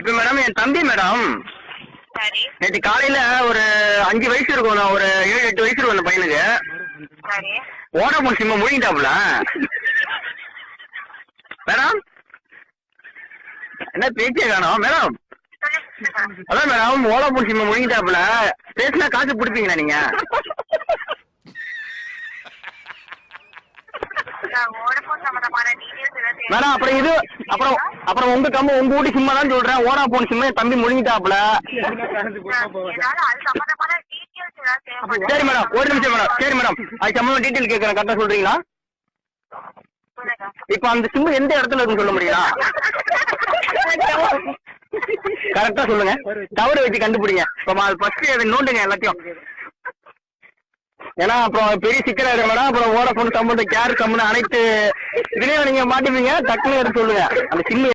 இப்ப மேடம் என் தம்பி மேடம் சரி நேற்று காலையில ஒரு 5 வயசு இருக்கும், ஒரு 7-8 வயசு இருக்கும் அந்த பையனுக்கு. சரி வோடாஃபோன் சிம்ம முழுங்கிட்டாப்புல மேடம். என்ன பேச்சே காணோம் மேடம். அதான் மேடம் வோடாஃபோன் சிம்ம முழுங்கிட்டாப்புல. பேசினா காசு பிடிப்பீங்களா நீங்க? மேடம் அப்புறம் இது அப்புறம் அப்புறம் உங்க வீட்டு சிம்மா தான் சொல்றேன். வோடாஃபோன் சிம்ம என் தம்பி முழுங்கிட்டாப்புல. சரி மேடம் ஒரு நிமிஷம் மேடம். சரி மேடம் அது சம்பந்தம் டீட்டெயில் கேட்கறேன், கரெக்டா சொல்றீங்களா? இப்ப அந்த சிம்மு எந்த இடத்துல இருக்குன்னு சொல்ல முடியுங்களா? கரெக்டா சொல்லுங்க, டவர் வச்சு கண்டுபிடிங்க. ஃபர்ஸ்ட் நோண்டுங்க எல்லாத்தையும். ஏன்னா அப்புறம் பெரிய சிக்கலா இருக்கு மேடம். அப்புறம் வோடாஃபோன் சம்பந்தம் கேர் சம்பந்தம் அனைத்து இதுலயும் நீங்க மாட்டிப்பீங்க. டக்குனு எடுத்து சொல்லுங்க அந்த சிம்மு